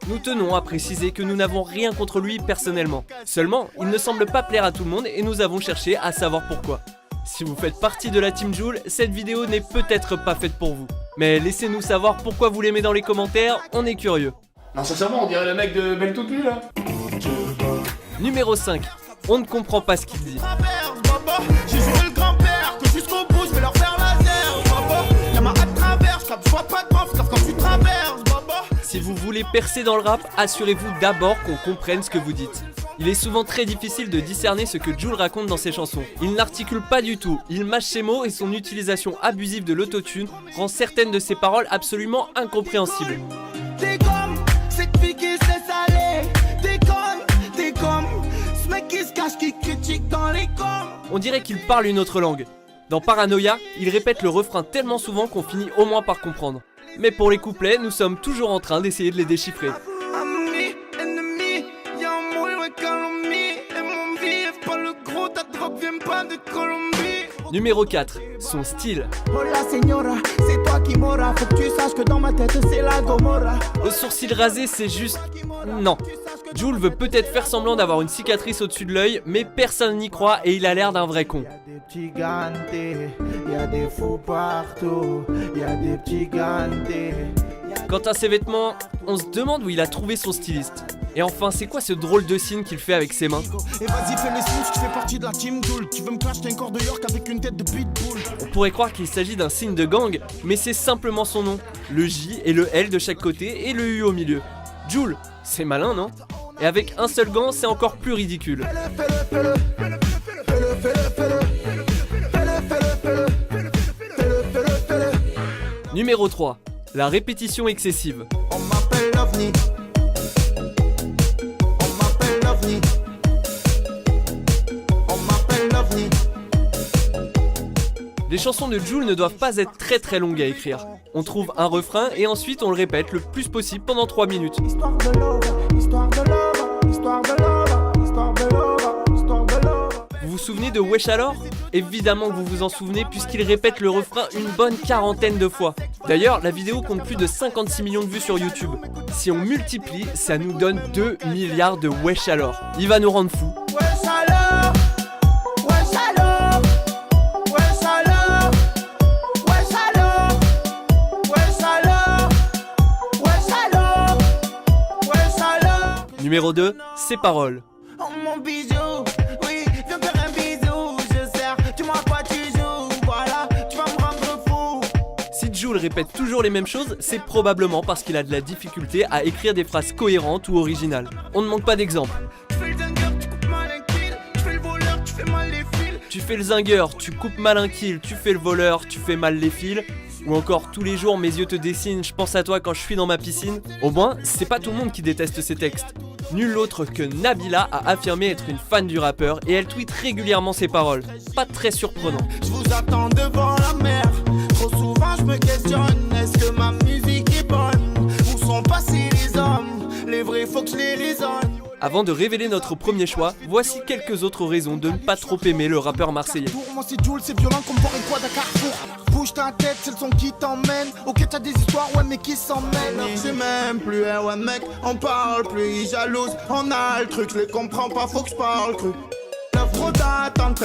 Nous tenons à préciser que nous n'avons rien contre lui personnellement. Seulement, il ne semble pas plaire à tout le monde et nous avons cherché à savoir pourquoi. Si vous faites partie de la Team Jul, cette vidéo n'est peut-être pas faite pour vous. Mais laissez-nous savoir pourquoi vous l'aimez dans les commentaires, on est curieux. Non, sincèrement, on dirait le mec de Belle Toute Nue là. Numéro 5. On ne comprend pas ce qu'il dit. J'ai joué le grand-père, que jusqu'au bout je vais leur faire laser. Y'a ma hâte traverse, je vois pas de prof quand tu traverses. Si vous voulez percer dans le rap, assurez-vous d'abord qu'on comprenne ce que vous dites. Il est souvent très difficile de discerner ce que Jul raconte dans ses chansons. Il n'articule pas du tout, il mâche ses mots et son utilisation abusive de l'autotune rend certaines de ses paroles absolument incompréhensibles. T'es comme cette fille qui se laisse aller. T'es comme ce mec qui se cache, qui critique dans les coms. On dirait qu'il parle une autre langue. Dans Paranoia, il répète le refrain tellement souvent qu'on finit au moins par comprendre. Mais pour les couplets, nous sommes toujours en train d'essayer de les déchiffrer. Ami, ennemi, y'a un mot, une calomnie. Et mon vie, pas le gros, ta drogue vient pas de Colombie. Numéro 4, son style. Hola señora, c'est toi qui m'auras. Faut que tu saches que dans ma tête c'est la Gomorra. Le sourcil rasé, c'est juste... non. Jul veut peut-être faire semblant d'avoir une cicatrice au-dessus de l'œil, mais personne n'y croit et il a l'air d'un vrai con. Y'a des petits gantés, y'a des fous partout, y'a des petits gantés. Quant à ses vêtements, on se demande où il a trouvé son styliste. Et enfin, c'est quoi ce drôle de signe qu'il fait avec ses mains? Et vas-y fais les signes, tu fais partie de la team Jul. Tu veux me clash, t'es un corps de York avec une tête de pitbull. On pourrait croire qu'il s'agit d'un signe de gang, mais c'est simplement son nom. Le J et le L de chaque côté et le U au milieu. Jul, c'est malin, non? Et avec un seul gant, c'est encore plus ridicule. Numéro 3. La répétition excessive. On m'appelle l'OVNI. On m'appelle l'OVNI. On m'appelle l'OVNI. Les chansons de Jul ne doivent pas être très longues à écrire. On trouve un refrain et ensuite on le répète le plus possible pendant 3 minutes. Histoire de love, histoire de love, histoire de love, histoire de love, histoire de love. Vous vous souvenez de Wesh alors? Évidemment que vous vous en souvenez puisqu'il répète le refrain une bonne 40aine de fois. D'ailleurs, la vidéo compte plus de 56 millions de vues sur YouTube. Si on multiplie, ça nous donne 2 milliards de Wesh alors. Il va nous rendre fous. Wesh alors, wesh alors, wesh alors, wesh alors, wesh alors, wesh alors, wesh alors. Numéro 2, ses paroles. Oh mon bijou, oui, viens faire un bisou, je sers, tu m'as pas, tu joues, voilà, tu vas me rendre fou. Si Jul répète toujours les mêmes choses, c'est probablement parce qu'il a de la difficulté à écrire des phrases cohérentes ou originales. On ne manque pas d'exemples. Tu fais le zingueur, tu coupes mal un kill, tu fais le voleur, tu fais mal les fils. Tu fais le zingueur, tu coupes mal un kill, tu fais le voleur, tu fais mal les fils. Ou encore tous les jours mes yeux te dessinent, je pense à toi quand je suis dans ma piscine. Au moins, c'est pas tout le monde qui déteste ces textes. Nul autre que Nabila a affirmé être une fan du rappeur et elle tweet régulièrement ses paroles. Pas très surprenant. Je vous attends devant la mer. Trop souvent je me questionne, est-ce que ma musique est bonne? Où sont passés les hommes? Les vrais faut que je les raisonne. Avant de révéler notre premier choix, voici quelques autres raisons de ne pas trop aimer le rappeur marseillais. Moi c'est Jul, c'est violent comme voir une quad à Carrefour. Bouge ta tête, c'est le son qui t'emmène. Ok t'as des histoires, ouais mais qui s'emmènent. C'est même plus un ouais mec, on parle plus, il jalouse. On a le truc, je les comprends pas, faut que je parle cru. L'œuvre d'attente,